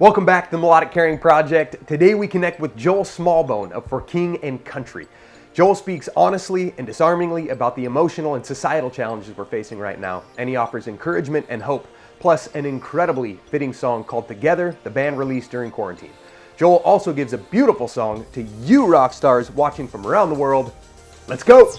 Welcome back to the Melodic Caring Project. Today we connect with Joel Smallbone of For King and Country. Joel speaks honestly and disarmingly about the emotional and societal challenges we're facing right now, and he offers encouragement and hope, plus an incredibly fitting song called Together, the band released during quarantine. Joel also gives a beautiful song to you rock stars watching from around the world. Let's go!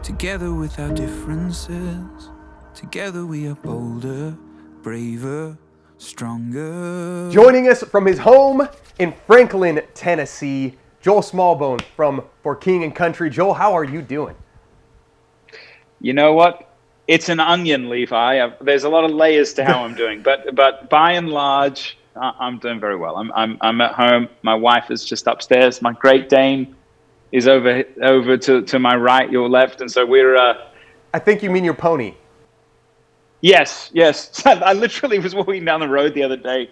Together with our differences, together we are bolder, braver, stronger. Joining us from his home in Franklin, Tennessee, Joel Smallbone from For King and Country. Joel, how are you doing? You know what? It's an onion, Levi. There's a lot of layers to how I'm doing, but by and large, I'm doing very well. I'm at home. My wife is just upstairs. My Great Dane is over to my right, your left, and so we're. I think you mean your pony. Yes. I literally was walking down the road the other day,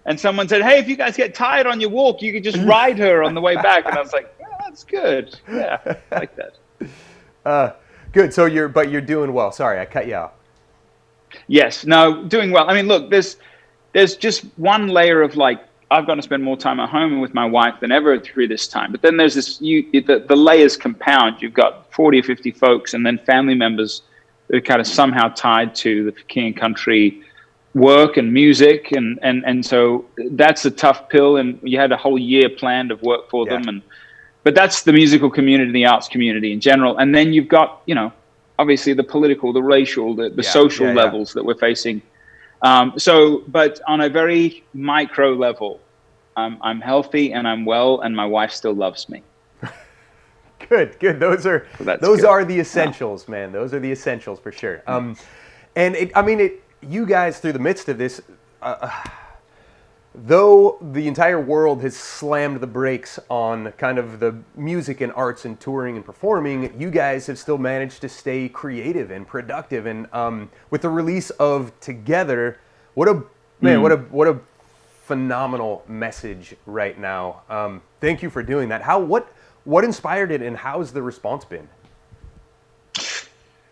and someone said, "Hey, if you guys get tired on your walk, you could just ride her on the way back." And I was like, "Yeah, that's good. Yeah, I like that." Good. So you're doing well. Sorry, I cut you off. Yes. No, doing well. I mean, look, there's just one layer of like, I've got to spend more time at home with my wife than ever through this time. But then there's this, the layers compound. You've got 40 or 50 folks and then family members who are kind of somehow tied to the King and Country work and music. And so that's a tough pill. And you had a whole year planned of work for them. But that's the musical community, the arts community in general. And then you've got, obviously the political, the racial, the social levels that we're facing. But on a very micro level, I'm healthy and I'm well, and my wife still loves me. Good. Those are the essentials, man. Those are the essentials for sure. You guys through the midst of this, though the entire world has slammed the brakes on kind of the music and arts and touring and performing, you guys have still managed to stay creative and productive. And with the release of Together, what a phenomenal message right now. Thank you for doing that. What inspired it, and how's the response been?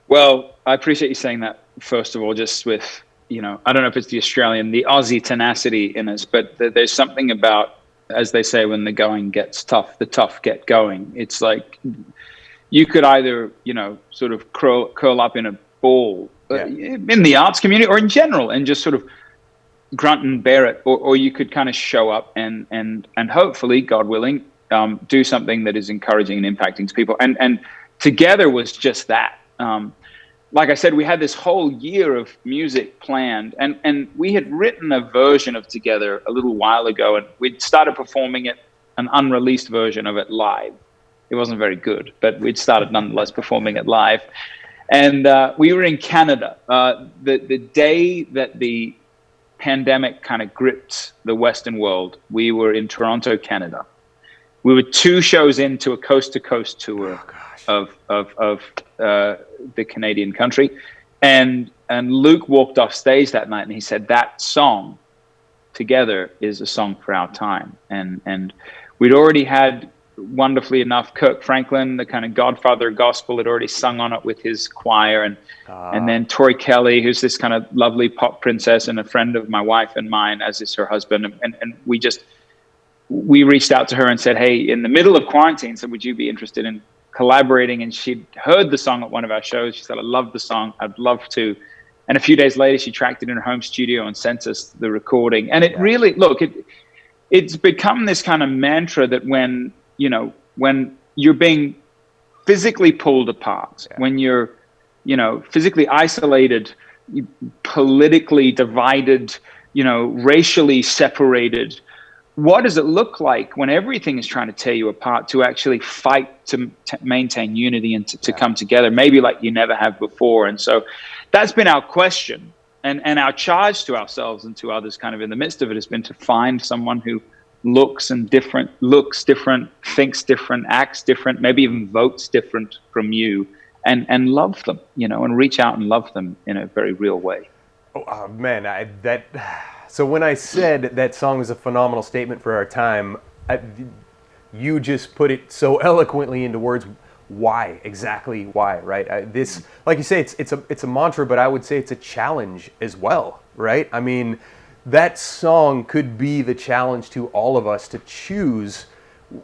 Well, I appreciate you saying that, first of all, just with, I don't know if it's the Aussie tenacity in us, but there's something about, as they say, when the going gets tough, the tough get going. It's like you could either, sort of curl up in a ball in the arts community or in general and just sort of grunt and bear it, or you could kind of show up and hopefully, God willing, do something that is encouraging and impacting to people. And Together was just that. Like I said, we had this whole year of music planned, and we had written a version of Together a little while ago, and we'd started performing it, an unreleased version of it live. It wasn't very good, but we'd started nonetheless performing it live. And we were in Canada. The day that the pandemic kind of gripped the Western world, we were in Toronto, Canada. We were 2 shows into a coast-to-coast tour of the Canadian country, and Luke walked off stage that night and he said, that song Together is a song for our time. And we'd already had, wonderfully enough, Kirk Franklin, the kind of godfather of gospel, had already sung on it with his choir, and then Tori Kelly, who's this kind of lovely pop princess and a friend of my wife and mine, as is her husband, and we reached out to her and said, hey, in the middle of quarantine, so would you be interested in collaborating? And she'd heard the song at one of our shows. She said, I love the song. I'd love to. And a few days later, she tracked it in her home studio and sent us the recording. And it really, it's become this kind of mantra that when you're being physically pulled apart, when you're, physically isolated, politically divided, racially separated, what does it look like when everything is trying to tear you apart to actually fight to maintain unity and to come together, maybe like you never have before? And so that's been our question. And our charge to ourselves and to others kind of in the midst of it has been to find someone who looks, different, thinks different, acts different, maybe even votes different from you, and love them, and reach out and love them in a very real way. Oh, man, so when I said that song was a phenomenal statement for our time, you just put it so eloquently into words. Why? Exactly why, right? This, like you say, it's a mantra, but I would say it's a challenge as well, right? I mean, that song could be the challenge to all of us to choose,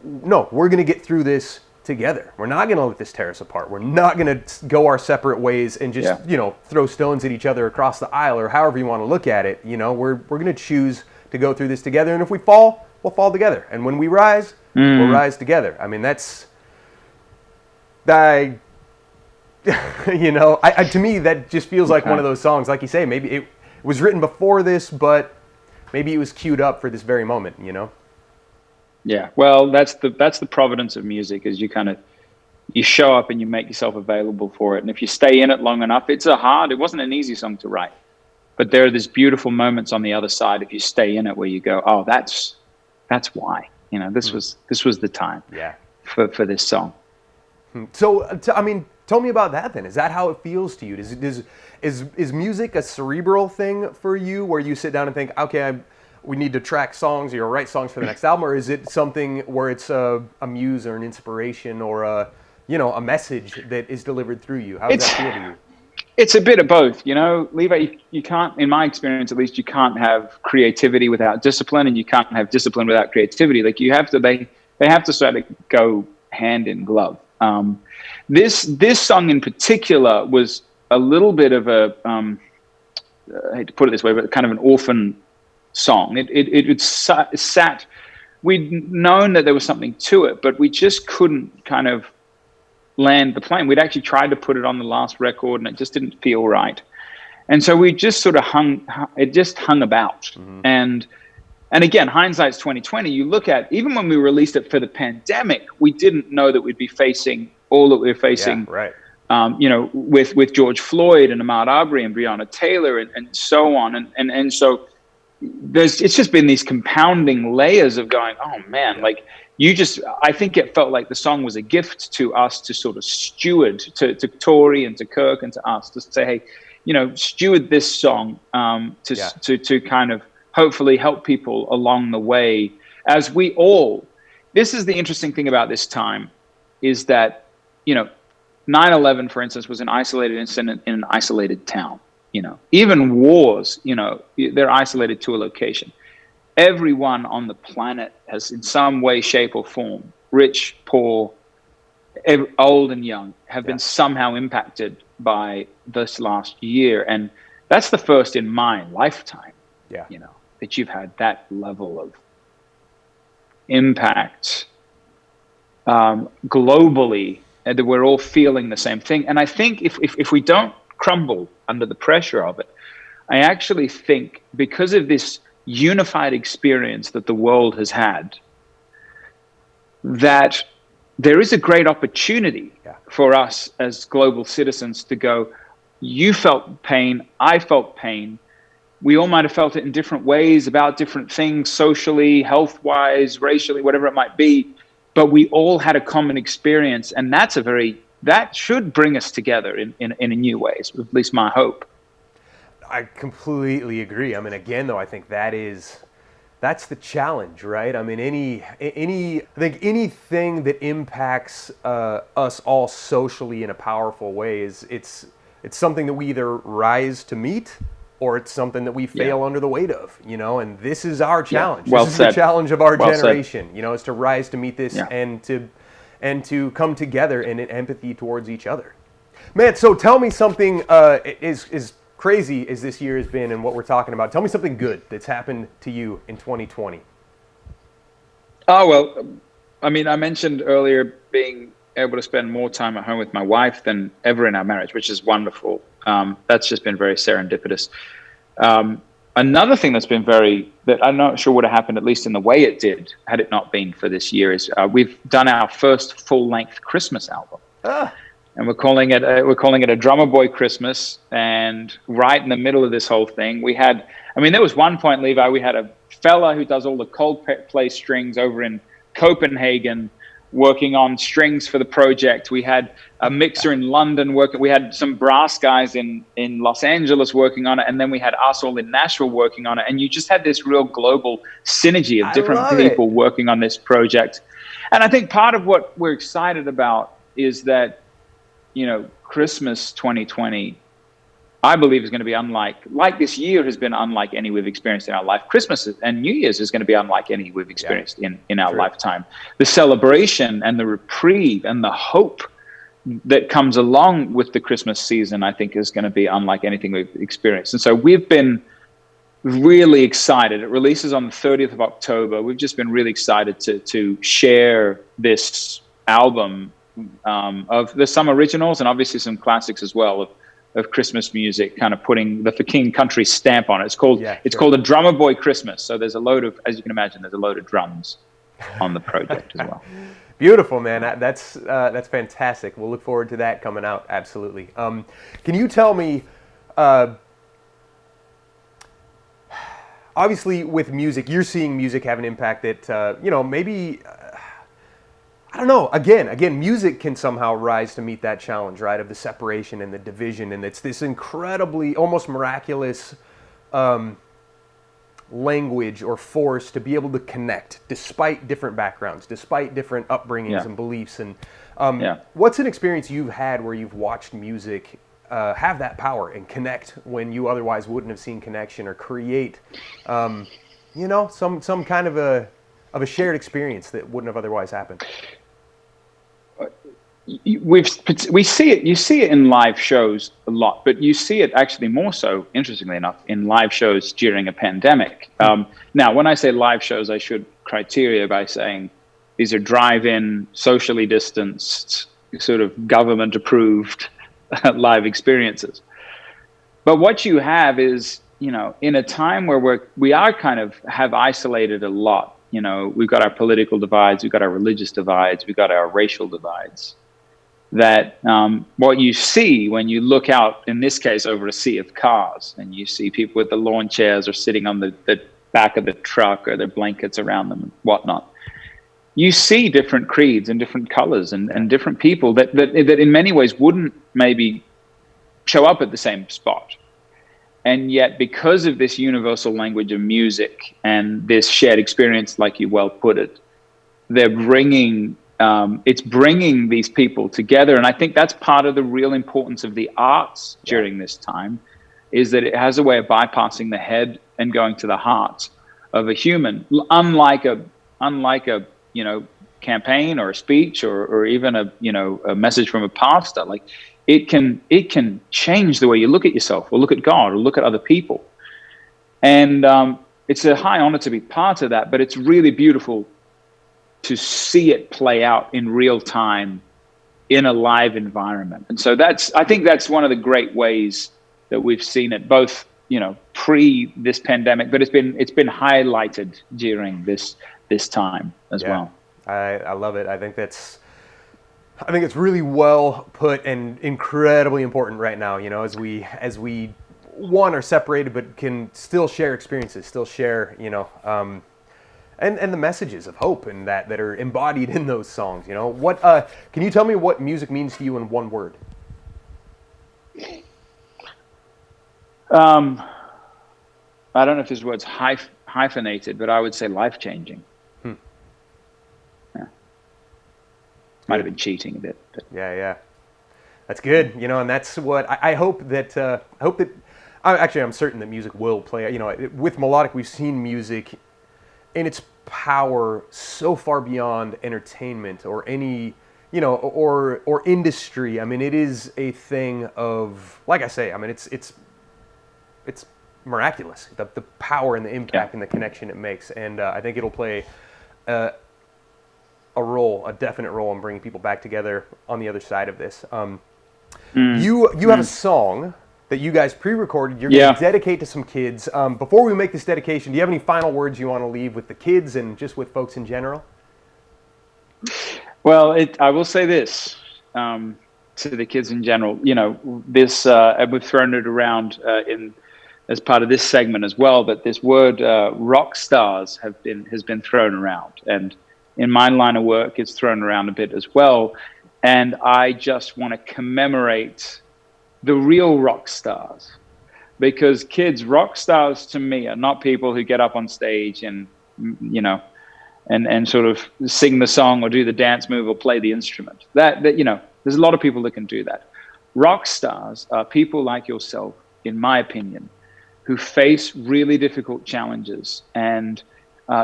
no, we're going to get through this together. We're not going to let this tear us apart. We're not going to go our separate ways and just, throw stones at each other across the aisle, or however you want to look at it. We're going to choose to go through this together. And if we fall, we'll fall together. And when we rise, we'll rise together. I mean, to me, that just feels like one of those songs, like you say, maybe it was written before this, but maybe it was queued up for this very moment, Yeah, well, that's the providence of music, is you show up and you make yourself available for it. And if you stay in it long enough, it wasn't an easy song to write, but there are these beautiful moments on the other side if you stay in it where you go, oh, that's why, this was the time for this song. So, tell me about that then. Is that how it feels to you? Is music a cerebral thing for you, where you sit down and think, okay, we need to track songs or write songs for the next album, or is it something where it's a muse or an inspiration or a message that is delivered through you? How does that feel to you? It's a bit of both, Levi. You can't, in my experience at least, you can't have creativity without discipline, and you can't have discipline without creativity. Like they have to sort of go hand in glove. This song in particular was a little bit of a, I hate to put it this way, but kind of an orphan song. It sat, we'd known that there was something to it, but we just couldn't kind of land the plane. We'd actually tried to put it on the last record and it just didn't feel right. And so we just sort of hung about. Mm-hmm. And again, hindsight's 2020. You look at, even when we released it for the pandemic, we didn't know that we'd be facing all that we were facing. Yeah, right. With George Floyd and Ahmaud Arbery and Breonna Taylor and so on. And so it's just been these compounding layers of going, oh man, I think it felt like the song was a gift to us to sort of steward, to Tori and to Kirk and to us, to say, hey, steward this song to kind of hopefully help people along the way, as this is the interesting thing about this time, is that, 9/11, for instance, was an isolated incident in an isolated town. Even wars, they're isolated to a location. Everyone on the planet has, in some way, shape, or form, rich, poor, old and young, have been somehow impacted by this last year. And that's the first in my lifetime, that you've had that level of impact globally, and that we're all feeling the same thing. And I think if we don't crumble under the pressure of it, I actually think, because of this unified experience that the world has had, that there is a great opportunity for us as global citizens to go, you felt pain, I felt pain. We all might have felt it in different ways about different things, socially, health-wise, racially, whatever it might be. But we all had a common experience, and that should bring us together in a new way. It's at least my hope. I completely agree. I mean, again, though, I think that's the challenge, right? I mean, I think anything that impacts us all socially in a powerful way it's something that we either rise to meet, or it's something that we fail under the weight of, and this is our challenge. Well this is said. the challenge of our generation, said. Is to rise to meet this and to come together in empathy towards each other. Man, so tell me something as crazy as this year has been and what we're talking about. Tell me something good that's happened to you in 2020. Oh, well, I mean, I mentioned earlier being able to spend more time at home with my wife than ever in our marriage, which is wonderful. That's just been very serendipitous. Another thing that's been that I'm not sure would have happened, at least in the way it did, had it not been for this year, is we've done our first full-length Christmas album. And we're calling it a Drummer Boy Christmas. And right in the middle of this whole thing, there was one point, Levi, we had a fella who does all the Coldplay strings over in Copenhagen working on strings for the project. We had a mixer in London working. We had some brass guys in Los Angeles working on it. And then we had us all in Nashville working on it. And you just had this real global synergy of different people working on this project. And I think part of what we're excited about is that, Christmas 2020, I believe, is going to be like this year has been unlike any we've experienced in our life. Christmas and New Year's is going to be unlike any we've experienced in our lifetime. The celebration and the reprieve and the hope that comes along with the Christmas season, I think, is going to be unlike anything we've experienced. And so we've been really excited. It releases on the 30th of October. We've just been really excited to share this album there's some originals and obviously some classics as well of Christmas music, kind of putting the For King Country stamp on it. It's called a Drummer Boy Christmas. So there's a load of, as you can imagine, there's a load of drums on the project as well. Beautiful, man. That's fantastic. We'll look forward to that coming out. Absolutely. Can you tell me, obviously with music, you're seeing music have an impact that, maybe, I don't know. Again, music can somehow rise to meet that challenge, right, of the separation and the division, and it's this incredibly, almost miraculous language or force to be able to connect despite different backgrounds, despite different upbringings and beliefs. And what's an experience you've had where you've watched music have that power and connect when you otherwise wouldn't have seen connection, or create, some kind of a shared experience that wouldn't have otherwise happened? We see it. You see it in live shows a lot, but you see it actually more so, interestingly enough, in live shows during a pandemic. Now, when I say live shows, I should criteria by saying these are drive-in, socially distanced, sort of government-approved live experiences. But what you have is, in a time where we are kind of have isolated a lot. We've got our political divides, we've got our religious divides, we've got our racial divides. That what you see when you look out, in this case, over a sea of cars, and you see people with the lawn chairs or sitting on the back of the truck or their blankets around them and whatnot, you see different creeds and different colors and different people that in many ways wouldn't maybe show up at the same spot. And yet, because of this universal language of music and this shared experience, like you well put it, they're bringing these people together. And I think that's part of the real importance of the arts during this time, is that it has a way of bypassing the head and going to the heart of a human, unlike a campaign or a speech or even a message from a pastor. Like it can change the way you look at yourself or look at God or look at other people. And it's a high honor to be part of that, but it's really beautiful to see it play out in real time in a live environment. And so I think that's one of the great ways that we've seen it, both, pre this pandemic, but it's been highlighted during this time as well. I love it. I think it's really well put and incredibly important right now, as we are separated but can still share experiences, still share, and the messages of hope and that are embodied in those songs. What can you tell me what music means to you in one word? I don't know if this word's hyphenated, but I would say life-changing. Yeah. Might have been cheating a bit. But. Yeah. That's good. And that's what I hope that. I'm certain that music will play. With melodic, we've seen music in its power so far beyond entertainment or any, or industry. I mean, it is a thing of, like I say, I mean, it's miraculous, the power and the impact and the connection it makes. And I think it'll play a definite role in bringing people back together on the other side of this. You have a song that you guys pre-recorded. You're going to dedicate to some kids. Before we make this dedication, do you have any final words you want to leave with the kids and just with folks in general? Well, I will say this to the kids in general. This we've thrown it around in as part of this segment as well, that this word rock stars has been thrown around, and in my line of work, it's thrown around a bit as well. And I just want to commemorate the real rock stars, because kids, rock stars to me are not people who get up on stage and and sort of sing the song or do the dance move or play the instrument. That there's a lot of people that can do that. Rock stars are people like yourself, in my opinion, who face really difficult challenges and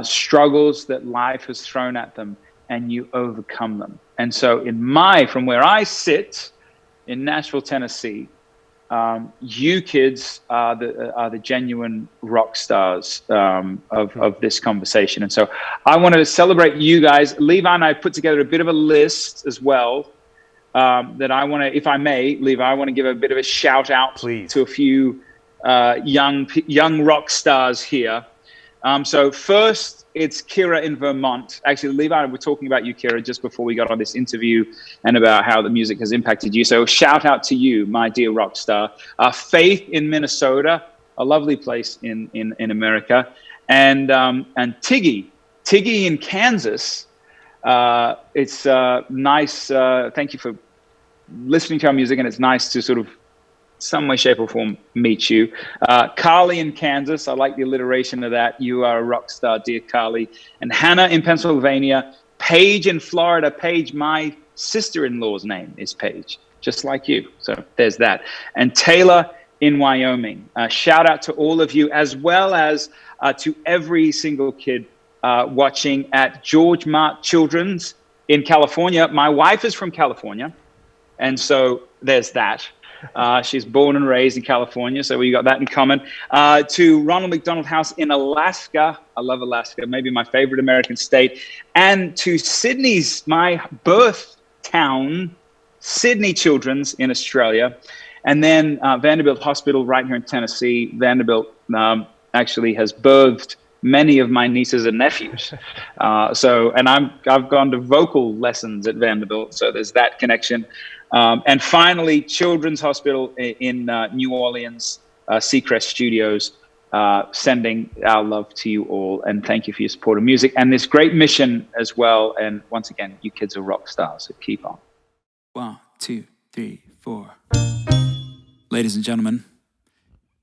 struggles that life has thrown at them, and you overcome them. And so from where I sit in Nashville, Tennessee, you kids are the genuine rock stars of this conversation. And so I wanted to celebrate you guys. Levi and I put together a bit of a list as well that I want to, if I may, Levi, I want to give a bit of a shout out to a few young rock stars here. So first, it's Kira in Vermont. Actually, Levi, we're talking about you, Kira, just before we got on this interview and about how the music has impacted you. So shout out to you, my dear rock star. Faith in Minnesota, a lovely place in America. And Tigi in Kansas. It's nice. Thank you for listening to our music, and it's nice to sort of some way, shape, or form meet you. Carly in Kansas, I like the alliteration of that. You are a rock star, dear Carly. And Hannah in Pennsylvania. Paige in Florida. Paige, my sister-in-law's name is Paige, just like you. So there's that. And Teylor in Wyoming. Shout out to all of you, as well as to every single kid watching at George Mart Children's in California. My wife is from California, and so there's that. She's born and raised in California, so we got that in common. To Ronald McDonald House in Alaska. I love Alaska, maybe my favorite American state. And to Sydney's, my birth town, Sydney Children's in Australia. And then Vanderbilt Hospital right here in Tennessee. Vanderbilt actually has birthed many of my nieces and nephews. And I've gone to vocal lessons at Vanderbilt, so there's that connection. And finally, Children's Hospital in New Orleans, Seacrest Studios, sending our love to you all, and thank you for your support of music and this great mission as well. And once again, you kids are rock stars, so keep on. 1, 2, 3, 4. Ladies and gentlemen,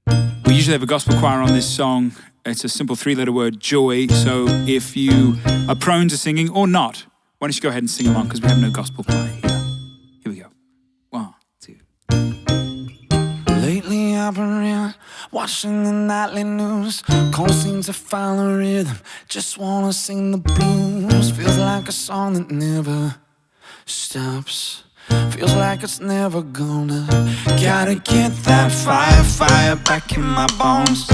we usually have a gospel choir on this song. It's a simple 3-letter word, joy. So if you are prone to singing or not, why don't you go ahead and sing along, because we have no gospel choir here. Here we go. 1, 2. Lately I've been real, watching the nightly news. Can't seem to find the rhythm, just wanna sing the blues. Feels like a song that never stops. Feels like it's never gonna. Gotta get that fire back in my bones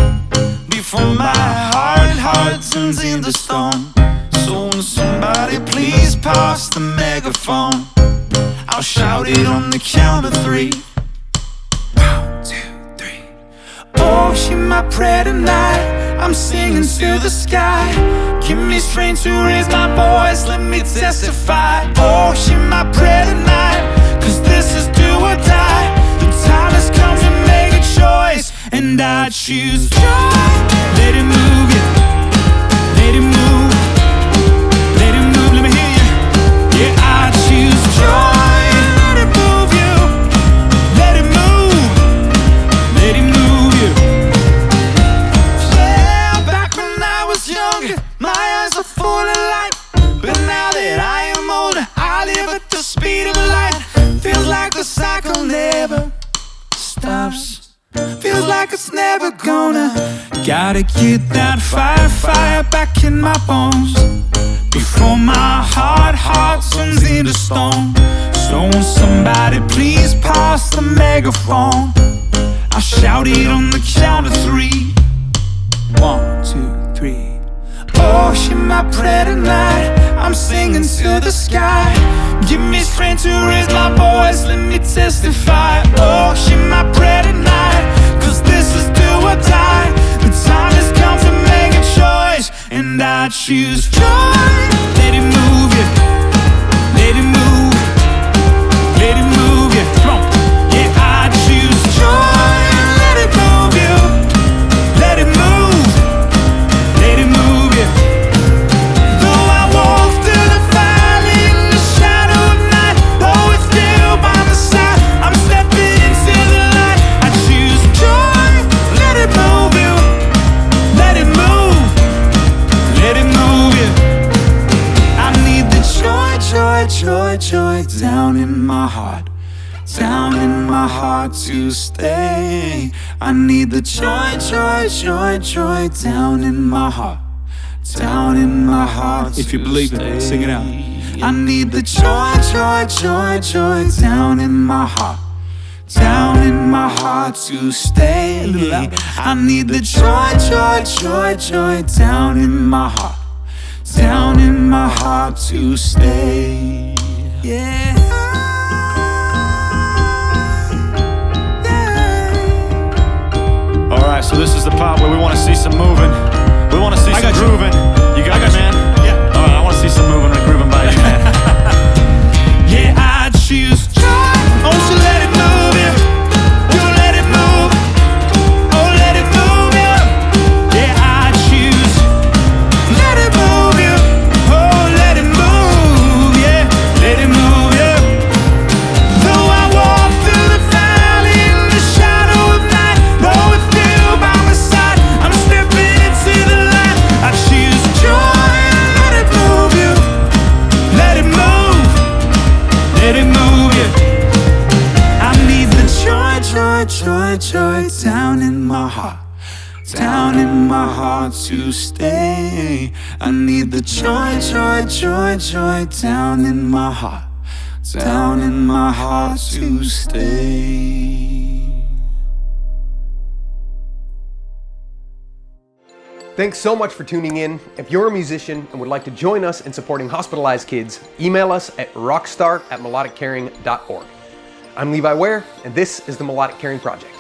before my heart turns into stone. So when somebody please pass the megaphone, I'll shout it on the count of 3. 1, 2, 3. Oh, she my prayer tonight. I'm singing to the sky. Give me strength to raise my voice, let me testify. Oh, she my prayer tonight, 'cause this is do or die. The time has come to make a choice, and I choose joy. Let it move you, let it move, let it move, let me hear you. Yeah, I choose joy. Let it move you, let it move, let it move you. Yeah, back when I was younger, my eyes are full of light. But now that I am older, I live at the speed of light. Feels like the cycle never stops. Feels like it's never gonna. Gotta get that fire back in my bones before my heart turns into stone. So when somebody please pass the megaphone, I'll shout it on the count of 3. 1, 2, 3. Oh, she my prayer tonight. I'm singing to the sky. Give me strength to raise my voice, let me testify. Oh, she my prayer tonight, 'cause this is do or die. The time has come to make a choice, and I choose joy. Let it move you, let it move, let it move you. Come on. Yeah, I choose joy. Let it move you, joy, joy down in my heart. Down in my heart to stay. I need the joy, joy, joy, joy down in my heart. Down in my heart. If you believe it, sing it out. I need the joy, joy, joy, joy down in my heart. Down in my heart to stay. I need the joy, joy, joy, joy down in my heart. Down in my heart to stay. Yeah. Alright, so this is the part where we want to see some moving. We want to see some grooving. You got it, man? Yeah. Alright, I want to see some moving and grooving by you, man. Yeah, I choose joy. Oh, so let it move you. You let it move. Oh, let it move you. Yeah, I choose. Let it move you. Oh, let it move. Yeah, let it move you. Though I walk through the valley in the shadow of night, though with you by my side, I'm stepping into the light. I choose joy. Let it move you. Let it move. Let it move you. I need the joy, joy, joy, joy down in my heart. Down in my heart to stay. I need the joy, joy, joy, joy down in my heart. Down in my heart to stay. Thanks so much for tuning in. If you're a musician and would like to join us in supporting hospitalized kids, email us at rockstar@melodiccaring.org. I'm Levi Ware, and this is the Melodic Caring Project.